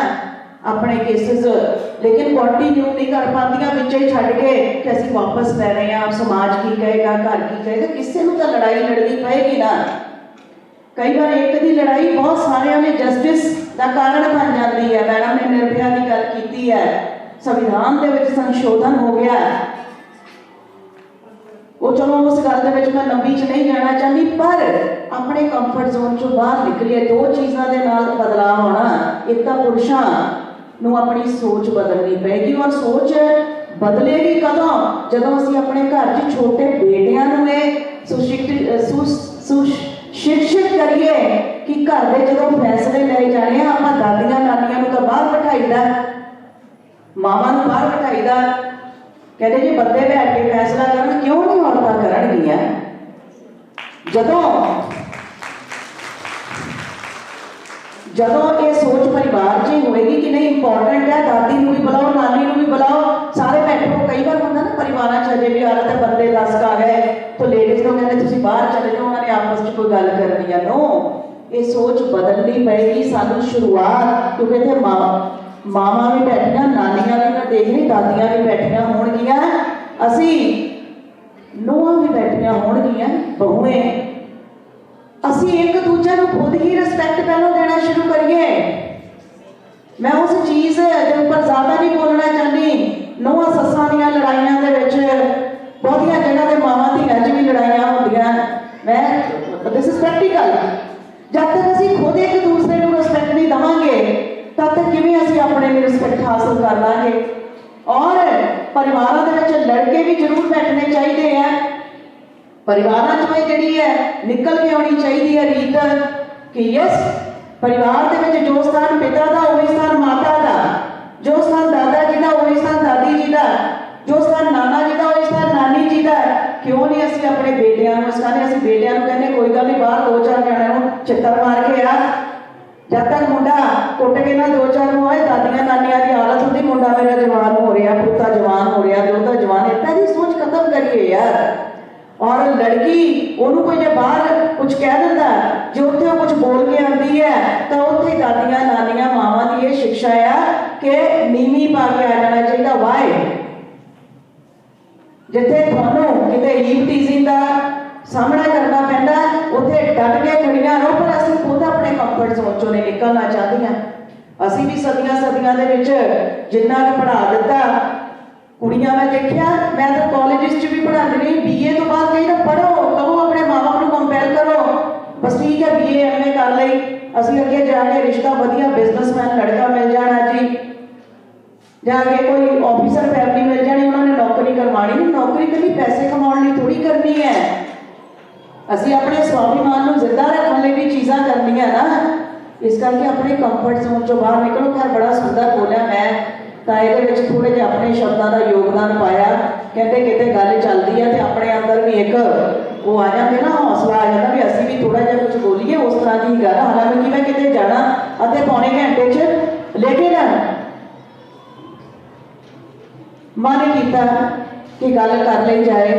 अपने केसेस, लेकिन कंटिन्यू नहीं कर पादियां, विच ही छड्ड के कि असीं वापस लै रहे हैं, समाज की कहेगा, घर की कहेगा, किसी को तो लड़ाई लड़नी पएगी ना। कई बार एक दी लड़ाई बहुत सारिਆਂ ने जस्टिस का कारण बन जाती है। मैडम ने निर्भया की गल की है, संविधान के विच संशोधन हो गया, वो चलो उस गल दे विच मैं लंबी च नहीं जाना चाहती, पर अपने कंफर्ट जोन चो बाहर निकलिए। दो चीज़ों के नाल बदलाव होना, एक तो पुरुषां नूं अपनी सोच बदलनी पेगी, और सोच बदलेगी कदों? जदों असीं अपने घर च छोटे बेटियां नूं सुशिक्षित करिए कि घर के जो फैसले ले जाने आपां दादियां नानियां नूं तां बाहर बिठाईदा, मावां नूं बाहर बिठाईदा, कहते जी बंदे बैठ के फैसला करन, क्यों नहीं औरतां करनगियां? जदों ये सोच परिवार च होएगी कि नहीं इंपॉर्टेंट है, दादी नूं भी बुलाओ, नानी नूं भी बुलाओ, सारे बैठो। कई बार होंदा ना परिवार च अजे भी औरत है, बंदे 10 आ गए तो लेडीज को कहते तुसीं बाहर चले जाओ, उन्होंने आपस में कोई गल करनी है। नो, ये सोच बदलनी पएगी सानू शुरुआत, क्योंकि इत्थे मावां भी बैठियां, नानियां भी मैं देख रही, दादियां भी बैठियां होणगियां, असी नूहां भी बैठियां होणगियां, बहुएं। असी एक दूजे को खुद ही रिस्पैक्ट पहलों देना शुरू करिए। मैं उस चीज़ के ऊपर ज़्यादा नहीं बोलना चाहती। नूहां सस्सां दीयां लड़ाइयां दे विच बहुतियां जगह ते मावां धीआं च भी लड़ाइयां होंदियां। मैं दिस इज प्रैक्टिकल। जब तक असी खुद एक दूसरे को रिस्पैक्ट नहीं देवांगे तब तक किवें असी ਅਸੀਂ ਆਪਣੇ ਲਈ ਰਿਸਪੈਕਟ ਹਾਸਲ ਕਰ ਲਾਂਗੇ। ਔਰ ਪਰਿਵਾਰਾਂ ਦੇ ਵਿੱਚ ਲੜਕੇ ਵੀ ਜ਼ਰੂਰ ਬੈਠਣੇ ਚਾਹੀਦੇ ਆ। ਪਰਿਵਾਰਾਂ 'ਚੋਂ ਇਹ ਜਿਹੜੀ ਹੈ ਨਿਕਲ ਕੇ ਆਉਣੀ ਚਾਹੀਦੀ ਹੈ ਰੀਤ ਕਿ ਯਸ, ਪਰਿਵਾਰ ਦੇ ਵਿੱਚ ਜੋ ਸਥਾਨ ਪਿਤਾ ਦਾ ਉਹੀ ਸਥਾਨ ਮਾਤਾ ਦਾ, ਜੋ ਸਥਾਨ ਦਾਦਾ ਜੀ ਦਾ ਉਹੀ ਸਥਾਨ ਦਾਦੀ ਜੀ ਦਾ, ਜੋ ਸਥਾਨ ਨਾਨਾ ਜੀ ਦਾ ਉਹੀ ਸਥਾਨ ਨਾਨੀ ਜੀ ਦਾ। ਕਿਉਂ ਨਹੀਂ ਅਸੀਂ ਆਪਣੇ ਬੇਟਿਆਂ ਨੂੰ ਸਿਖਾਉਂਦੇ? ਅਸੀਂ ਬੇਟਿਆਂ ਨੂੰ ਕਹਿੰਦੇ ਕੋਈ ਗੱਲ ਨਹੀਂ, ਬਾਹਰ 2-4 ਜਣਿਆਂ ਨੂੰ ਚਿੱਤਰ ਮਾਰ ਕੇ ਆ, ਜਦ ਤੱਕ ਮੁੰਡਾ ਕੁੱਟ ਕੇ ਨਾ 2-4 ਨੂੰ ਆਏ, ਦਾਦੀਆਂ ਨਾਨੀਆਂ ਦੀ ਹਾਲਤ ਹੁੰਦੀ ਮੁੰਡਾ ਮੇਰਾ ਜਵਾਨ ਹੋ ਰਿਹਾ, ਪੁੱਤਾ ਜਵਾਨ ਹੋ ਰਿਹਾ, ਦੋਤਾ ਜਵਾਨ। ਇੱਦਾਂ ਦੀ ਸੋਚ ਖਤਮ ਕਰੀਏ ਯਾਰ। ਔਰ ਲੜਕੀ ਉਹਨੂੰ ਕੋਈ ਜੇ ਬਾਹਰ ਕੁਝ ਕਹਿ ਦਿੰਦਾ, ਜੇ ਉੱਥੇ ਉਹ ਕੁਝ ਬੋਲ ਕੇ ਆਉਂਦੀ ਹੈ ਤਾਂ ਉੱਥੇ ਦਾਦੀਆਂ ਨਾਨੀਆਂ ਮਾਵਾਂ ਦੀ ਇਹ ਸਿੱਖਿਆ ਆ ਕਿ ਨੀਵੀਂ ਪਾ ਕੇ ਆ ਜਾਣਾ ਚਾਹੀਦਾ। ਵਾਏ ਜਿੱਥੇ ਤੁਹਾਨੂੰ ਕਿਤੇ ਈਵ ਟੀਜ਼ਿੰਗ ਦਾ ਸਾਹਮਣਾ ਕਰਨਾ ਪੈਂਦਾ, ਉੱਥੇ ਡਟ ਕੇ ਖੜੀਆਂ ਰਹੋ। ਪਰ ਅਸੀਂ ਖੁਦ ਆਪਣੇ ਕੰਫਰਟ ਜ਼ੋਨ ਚੋਂ ਨਹੀਂ ਨਿਕਲਣਾ ਚਾਹਦੀਆਂ। ਅਸੀਂ ਵੀ ਸਦੀਆਂ ਦੇ ਵਿੱਚ ਜਿੰਨਾ ਕੁ ਪੜ੍ਹਾ ਦਿੱਤਾ, ਕੁੜੀਆਂ ਮੈਂ ਦੇਖਿਆ, ਮੈਂ ਤਾਂ ਕਾਲਜ 'ਚ ਵੀ ਪੜ੍ਹਾਉਂਦੀ ਰਹੀ। BA ਤੋਂ ਬਾਅਦ ਕਹੀ ਨਾ ਪੜ੍ਹੋ, ਕਹੋ ਆਪਣੇ ਮਾਂ-ਬਾਪ ਨੂੰ ਕੰਪੇਅਰ ਕਰੋ, ਬਸ ਠੀਕ ਹੈ BA MA ਕਰ ਲਈ, ਅਸੀਂ ਅੱਗੇ ਜਾ ਕੇ ਰਿਸ਼ਤਾ ਵਧੀਆ ਬਿਜ਼ਨਸਮੈਨ ਲੜਕਾ ਮਿਲ ਜਾਣਾ ਜੀ, ਜਾ ਕੇ ਕੋਈ ਆਫਿਸਰ ਫੈਮਿਲੀ ਮਿਲ ਜਾਣੀ, ਉਹਨਾਂ ਨੇ ਨੌਕਰੀ ਕਰਵਾਉਣੀ ਨਹੀਂ। ਨੌਕਰੀ ਇਕੱਲੀ ਪੈਸੇ ਕਮਾਉਣ ਲਈ ਥੋੜੀ ਕਰਨੀ ਹੈ। ਅਸੀਂ ਆਪਣੇ ਸਵਾਭਿਮਾਨ ਨੂੰ ਜ਼ਿੰਦਾ ਰੱਖਣ ਲਈ ਵੀ ਚੀਜ਼ਾਂ ਕਰਨੀਆਂ ਨਾ। ਇਸ ਕਰਕੇ ਆਪਣੇ ਕੰਫਰਟ ਜ਼ੋਨ ਚੋਂ ਬਾਹਰ ਨਿਕਲੋ। ਖੈਰ ਬੜਾ ਸੁੰਦਰ ਬੋਲਿਆ, ਮੈਂ ਤਾਂ ਇਹਦੇ ਵਿੱਚ ਥੋੜੇ ਜਿਹੇ ਆਪਣੇ ਸ਼ਬਦਾਂ ਦਾ ਯੋਗਦਾਨ ਪਾਇਆ। ਕਹਿੰਦੇ ਕਿਤੇ ਗੱਲ ਚੱਲਦੀ ਹੈ ਤੇ ਆਪਣੇ ਅੰਦਰ ਵੀ ਇੱਕ ਉਹ ਆ ਜਾਂਦੇ ਨਾ, ਹੌਸਲਾ ਆ ਜਾਂਦਾ ਵੀ ਅਸੀਂ ਵੀ ਥੋੜਾ ਜਿਹਾ ਕੁਝ ਬੋਲੀਏ। ਉਸ ਤਰ੍ਹਾਂ ਦੀ ਗੱਲ, ਹਾਲਾਂਕਿ ਮੈਂ ਕਿਤੇ ਜਾਣਾ ਅੱਧੇ ਪੌਣੇ ਘੰਟੇ 'ਚ, ਲੇਕਿਨ ਮਨ ਕੀਤਾ ਕਿ ਗੱਲ ਕਰ ਲਈ ਜਾਏ।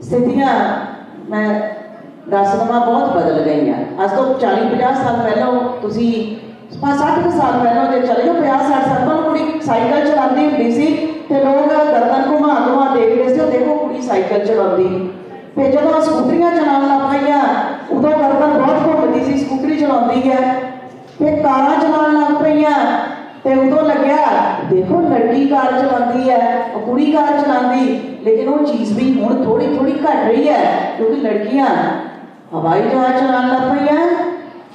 ਸਥਿਤੀਆਂ ਮੈਂ ਦੱਸ ਦੇਵਾਂ ਬਹੁਤ ਬਦਲ ਗਈਆਂ। ਅੱਜ ਤੋਂ 40-50 ਸਾਲ ਪਹਿਲਾਂ ਤੁਸੀਂ 60 ਸਾਲ ਪਹਿਲਾਂ ਜੇ ਚਲੇ ਜਾਓ, 50-60 ਸਾਲ ਪਹਿਲਾਂ ਕੁੜੀ ਸਾਈਕਲ ਚਲਾਉਂਦੀ ਹੁੰਦੀ ਸੀ ਤੇ ਲੋਕ ਗਰਦਨ ਘੁਮਾ ਦੇਖਦੇ ਸੀ, ਉਹ ਦੇਖੋ ਕੁੜੀ ਸਾਈਕਲ ਚਲਾਉਂਦੀ। ਫਿਰ ਜਦੋਂ ਸਕੂਟਰੀਆਂ ਚਲਾਉਣ ਲੱਗ ਪਈਆਂ, ਉਦੋਂ ਗਰਦਨ ਬਹੁਤ ਘੁੰਮਦੀ ਸੀ, ਸਕੂਟਰੀ ਚਲਾਉਂਦੀ ਹੈ। ਫਿਰ ਕਾਰਾਂ ਚਲਾਉਣ ਲੱਗ ਪਈਆਂ ਤੇ ਉਦੋਂ ਲੱਗਿਆ ਦੇਖੋ ਲੜਕੀ ਕਾਰ ਚਲਾਉਂਦੀ ਹੈ, ਉਹ ਕੁੜੀ ਕਾਰ ਚਲਾਉਂਦੀ। ਲੇਕਿਨ ਉਹ ਚੀਜ਼ ਵੀ ਹੁਣ ਥੋੜੀ ਘਟ ਰਹੀ ਹੈ, ਕਿਉਂਕਿ ਲੜਕੀਆਂ ਹਵਾਈ ਜਹਾਜ਼ ਚਲਾਉਣ ਲੱਗ ਪਈਆਂ,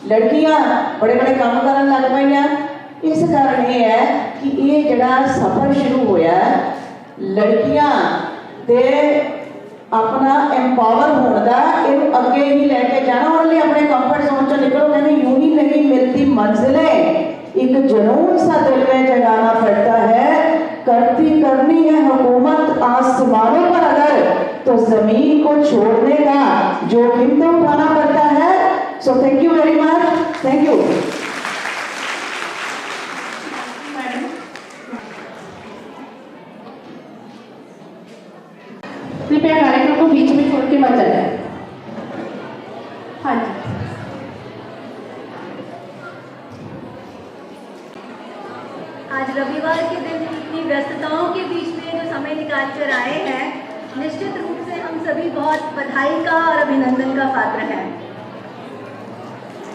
ਲੜਕੀਆਂ ਬੜੇ ਕੰਮ ਕਰਨ ਲੱਗ ਪਈਆਂ। ਇਸ ਕਾਰਨ ਇਹ ਹੈ ਕਿ ਇਹ ਜਿਹੜਾ ਸਫ਼ਰ ਸ਼ੁਰੂ ਹੋਇਆ ਲੜਕੀਆਂ ਦੇ ਆਪਣਾ ਐਮਪਾਵਰ ਹੋਣ ਦਾ, ਇਹਨੂੰ ਅੱਗੇ ਹੀ ਲੈ ਕੇ ਜਾਣਾ। ਉਹਨਾਂ ਲਈ ਆਪਣੇ ਕੰफर्ट जोन चो निकलो। कहते यूं ही नहीं मिलती मंजिलें, एक जुनून सा दिल में जगाना पड़ता है। करनी है हुकूमत आसमानों पर अगर, तो जमीन को छोड़ने का जोखिम तो उठाना पड़ता है। So thank you very much, thank you. कृपया कार्यक्रम को बीच में छोड़ के मत जाए। हाँ जी, आज रविवार के दिन इतनी व्यस्तताओं के बीच में जो समय निकाल कर आए हैं, निश्चित रूप से हम सभी बहुत बधाई का और अभिनंदन का पात्र हैं।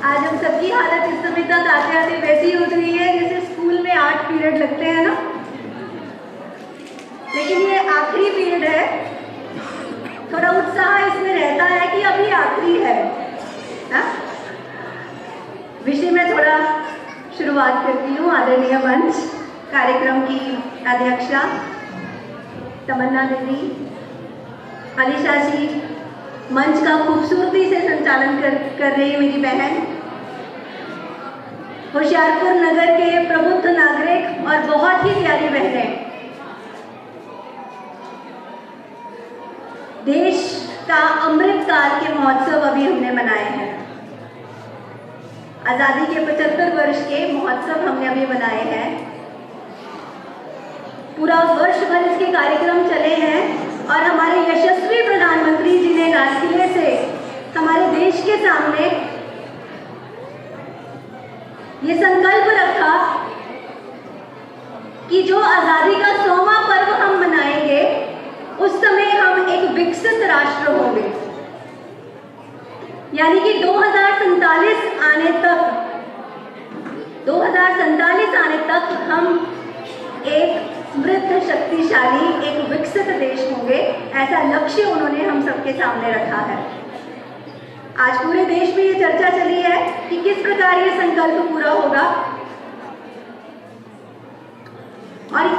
आज हम सबकी हालत इस समय तक आते आते वैसी हो रही है जैसे स्कूल में 8 पीरियड लगते हैं ना, लेकिन ये आखिरी पीरियड है। थोड़ा उत्साह इसमें रहता है कि अभी आखिरी है ना? विषय में थोड़ा शुरुआत करती हूँ। आदरणीय मंच कार्यक्रम की अध्यक्षा तमन्ना दीदी, अलीशा जी, मंच का खूबसूरती से संचालन कर रही मेरी बहन, होशियारपुर नगर के प्रबुद्ध नागरिक और बहुत ही प्यारी बहनें, देश का अमृत काल के महोत्सव अभी हमने मनाए हैं। आज़ादी के 75 वर्ष के महोत्सव हमने अभी मनाए हैं। पूरा वर्ष भर इसके कार्यक्रम चले हैं और हमारे यशस्वी प्रधानमंत्री जी ने राजकिले से हमारे देश के सामने ये संकल्प रखा कि जो आज़ादी का 100वां पर्व हम मनाएंगे उस समय हम एक विकसित राष्ट्र होंगे, यानी कि 2047 आने तक हम एक समृद्ध, शक्तिशाली, एक विकसित देश होंगे। ऐसा लक्ष्य उन्होंने हम सबके सामने रखा है। आज पूरे देश में ये चर्चा चली है कि किस प्रकार ये संकल्प पूरा होगा।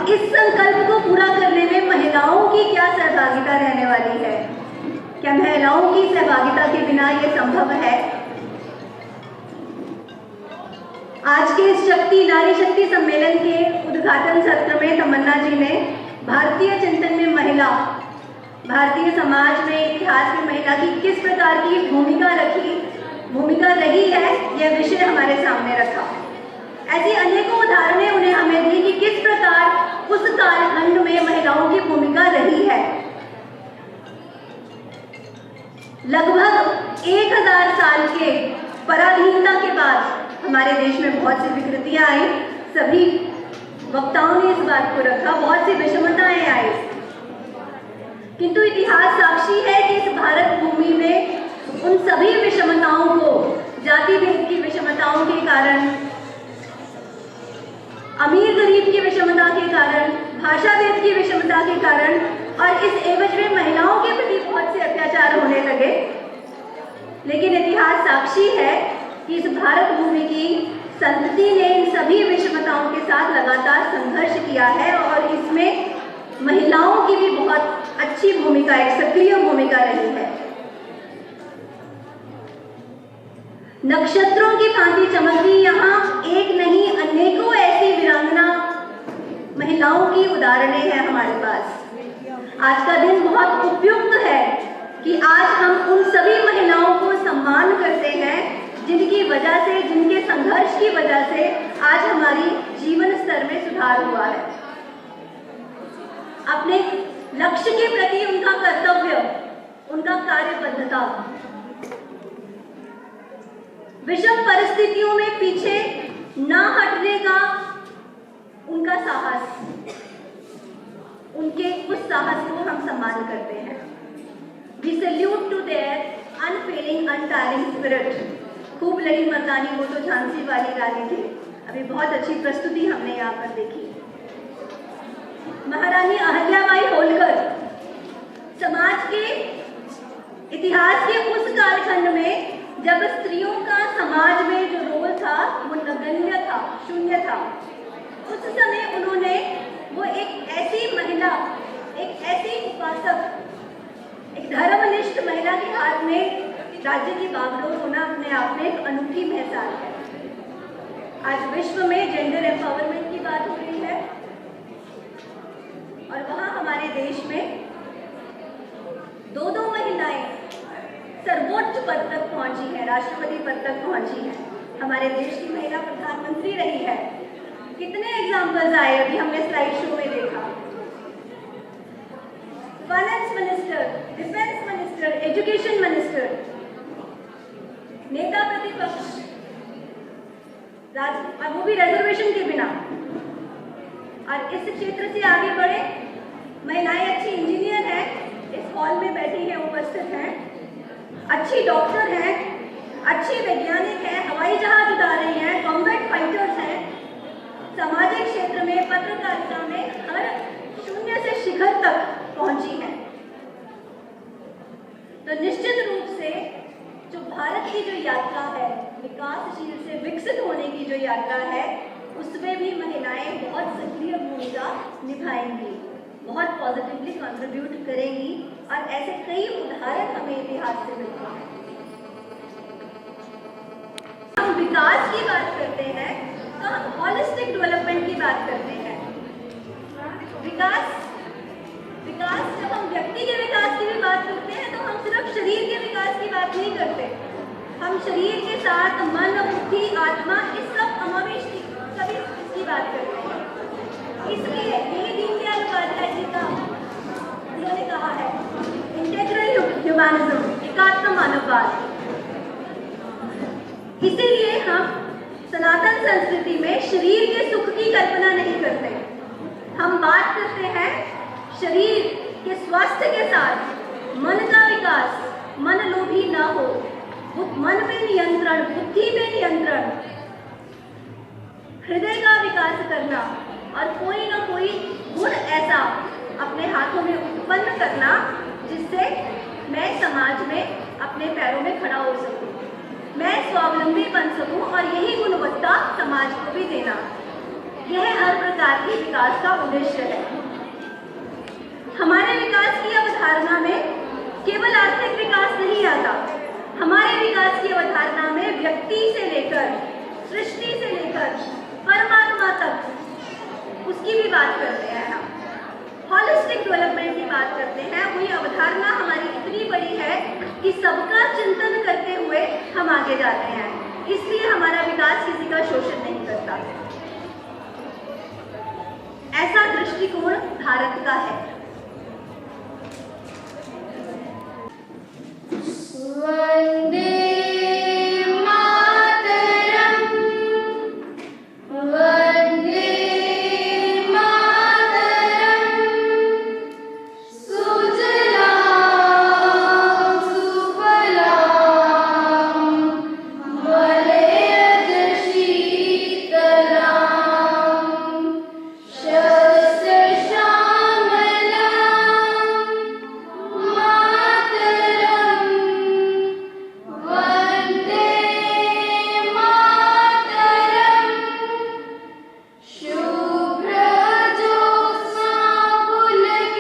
इस संकल्प को पूरा करने में महिलाओं की क्या सहभागिता रहने वाली है? क्या महिलाओं की सहभागिता के बिना ये संभव है? आज के इस नारी शक्ति सम्मेलन के उद्घाटन सत्र में तमन्ना जी ने भारतीय चिंतन में महिला, भारतीय समाज में इतिहास में महिला की किस प्रकार की भूमिका रही है, यह विषय हमारे सामने रखा। ऐसी अनेकों उदाहरणें उन्हें हमें दी कि किस प्रकार उस कालखंड में महिलाओं की भूमिका रही है। लगभग 1000 साल के पराधीनता के बाद हमारे देश में बहुत सी विकृतियां आई। सभी वक्ताओं ने इस बात को रखा, बहुत सी विषमताएं आई, किंतु इतिहास साक्षी है कि इस भारत भूमि में उन सभी विषमताओं को, जाति भेद की विषमताओं के कारण, अमीर गरीब की विषमता के कारण, भाषा भेद की विषमता के कारण और इस एवज में महिलाओं के प्रति बहुत से अत्याचार होने लगे। लेकिन इतिहास साक्षी है कि इस भारत भूमि की संतति ने इन सभी विषमताओं के साथ लगातार संघर्ष किया है और इसमें महिलाओं की भी बहुत अच्छी भूमिका, एक सक्रिय भूमिका रही है। नक्षत्रों की भांति चमकती यहाँ एक नहीं अनेकों ऐसी वीरांगना महिलाओं की उदाहरणें हैं हमारे पास। आज का दिन बहुत उपयुक्त है कि आज हम उन सभी महिलाओं को सम्मान करते हैं जिनकी वजह से, जिनके संघर्ष की वजह से आज हमारी जीवन स्तर में सुधार हुआ है। अपने लक्ष्य के प्रति उनका कर्तव्य, उनका कार्यबद्धता, विषम परिस्थितियों में पीछे ना हटने का उनका साहस, उनके उस साहस को हम सम्मान करते हैं। We salute to their unfailing, untiring spirit। खूब लड़ी मर्दानी वो तो झांसी वाली रानी थी। अभी बहुत अच्छी प्रस्तुति हमने यहाँ पर देखी। महारानी अहल्याबाई होलकर समाज के इतिहास के उस कालखंड में जब स्त्रियों का समाज में जो रोल था वो नगण्य था, शून्य था, उस समय उन्होंने वो एक ऐसी महिला, एक ऐसी उपासक, एक धर्मनिष्ठ महिला के हाथ में राज्य की बागडोर होना अपने आप में एक अनूठी मिसाल है। आज विश्व में जेंडर एम्पावरमेंट की बात हो रही है और वहाँ हमारे देश में दो महिलाएं सर्वोच्च पद तक पहुंची है, राष्ट्रपति पद तक पहुंची है। हमारे देश की महिला प्रधानमंत्री रही है। कितने एग्जाम्पल्स आए, अभी हमने स्लाइड शो में देखा। Finance minister, defence minister, education minister, नेता प्रतिपक्ष, वो भी रिजर्वेशन के बिना। और इस क्षेत्र से आगे बढ़े, महिलाएं अच्छी इंजीनियर हैं, इस हॉल में बैठी हैं, उपस्थित हैं, अच्छी डॉक्टर हैं, अच्छी वैज्ञानिक हैं, हवाई जहाज उड़ा रही हैं, कॉम्बैट फाइटर्स हैं, सामाजिक क्षेत्र में, पत्रकारिता में हर शून्य से शिखर तक पहुंची हैं। तो निश्चित रूप से जो भारत की जो यात्रा है, विकासशील से विकसित होने की जो यात्रा है, उसमें भी महिलाएं बहुत सक्रिय भूमिका निभाएंगी, बहुत पॉजिटिवली कंट्रीब्यूट करेंगी और ऐसे कई उदाहरण हमें इतिहास से मिलते हैं। हम विकास की बात करते हैं तो हम होलिस्टिक डेवलपमेंट की बात करते हैं। विकास जब हम व्यक्ति के विकास की भी बात करते हैं तो हम सिर्फ शरीर के विकास की बात नहीं करते, हम शरीर के साथ मन, बुद्धि, आत्मा, इस सब समावेश सभी की बात करते हैं। इसलिए यही दीनदयाल उपाध्याय जी का उन्होंने कहा है, इंटेग्रल ह्यूमनिज्म, एकात्म मानववाद। इसीलिए हम सनातन संस्कृति में शरीर के सुख की कल्पना नहीं करते, हम बात करते हैं शरीर के स्वास्थ्य के साथ मन का विकास, मन लोभी ना हो, मन में नियंत्रण, बुद्धि में नियंत्रण, हृदय का विकास करना और कोई ना कोई गुण ऐसा अपने हाथों में उत्पन्न करना जिससे मैं समाज में अपने पैरों में खड़ा हो सकूं, मैं स्वावलंबी बन सकूं और यही गुणवत्ता समाज को भी देना। यह हर प्रकार ही विकास का उद्देश्य है। हमारे विकास की अवधारणा में केवल आर्थिक विकास नहीं आता। हमारे विकास की अवधारणा में व्यक्ति से लेकर, सृष्टि से लेकर परमात्मा तक उसकी भी बात करते हैं हम। हॉलिस्टिक डेवलपमेंट की बात करते हैं। वही अवधारणा हमारी इतनी बड़ी है कि सबका चिंतन करते हुए हम आगे जाते हैं। इसलिए हमारा विकास किसी का शोषण नहीं करता। ऐसा दृष्टिकोण भारत का है। वंदे मातरम, वंदे मातरम, सुजलां सुफलां मलयज शीतलां शस्य श्यामलां मातरम, वंदे मातरम, शुभ्रज्योत्स्ना पुलकितयामिनी,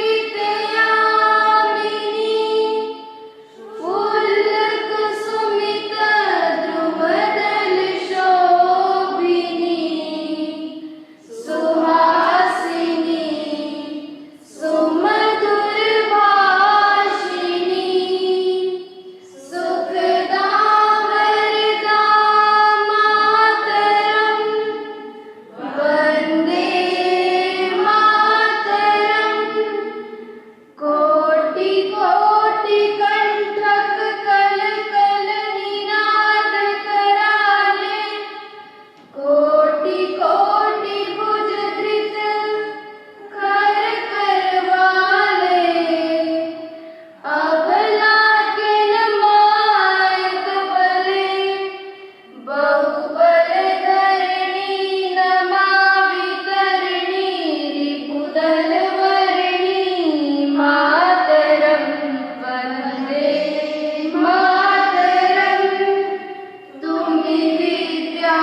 फुल्लकुसुमितद्रुमदलशोभिनी, सुहासिनी सुमधुरभाषिणी, सुखदां वरदां मातरम, वंदे मातरम, कोटि कोटि कंठक कल कल निनाद कराले, कोटि कोटि भुज धृत कर करवाले, अबला के नमायत बले, बहुबल धरणी नमावि तरणी, रिपुदल वर्णी मातरम, वंदे मातरम, तुमि विद्या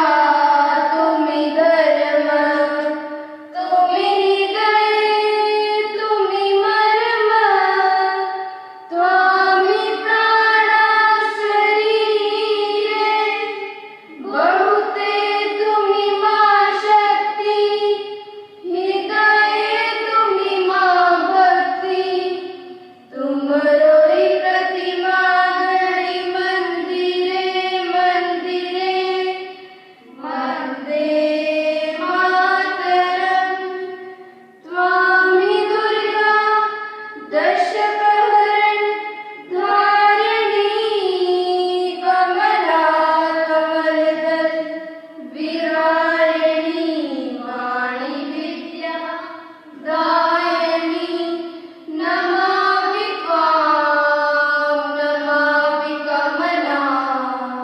तुमि धर्म, तुमि हृदय तुमि मर्म, त्वामि प्राणा शरीरे, बहुते तुमि मा शक्ति, हृदये तुमि मा भक्ति, तुमरोई प्रतिमा गढ़ी मंदिरे मंदिरे, वंदे मातरम, त्वामि दुर्गा दशकहरण धारिणी, कमला कमलदल विहारिणी, वाणी विद्या दायिनी, नमामि त्वां नमामि कमलां,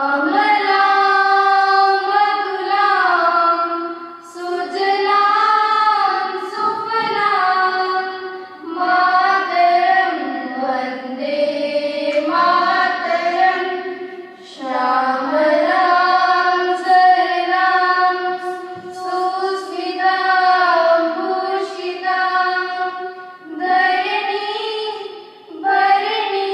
अमलां मधुलां, सुजलां सुफलां मातरम, वंदे मातरम, श्यामलां सरलां सुस्मितां भूषितां, धरणी भरणी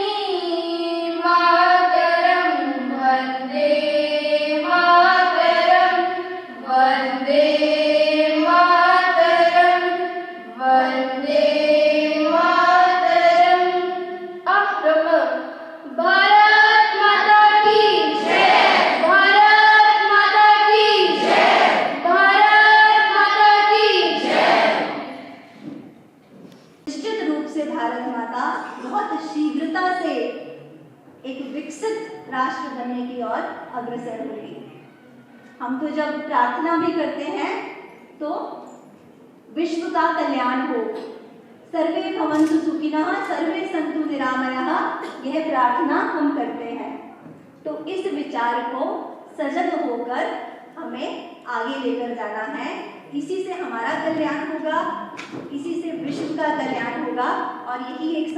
मातरम, वंदे मातरम, वंदे मातरम, वंदे मातरम। अक्रम भारत माता की जय, भारत माता की जय, भारत माता की जय। निश्चित रूप से भारत माता बहुत शीघ्रता से एक विकसित राष्ट्र बनने की ओर अग्रसर होगी। हम तो जब प्रार्थना भी करते हैं तो विश्व का कल्याण हो, सर्वे भवन्तु सुखिनः, सर्वे सन्तु निरामयाः, यह प्रार्थना हम करते हैं। तो इस विचार को सजग होकर हमें आगे लेकर जाना है। इसी से हमारा कल्याण होगा, इसी से विश्व का कल्याण होगा और यही एक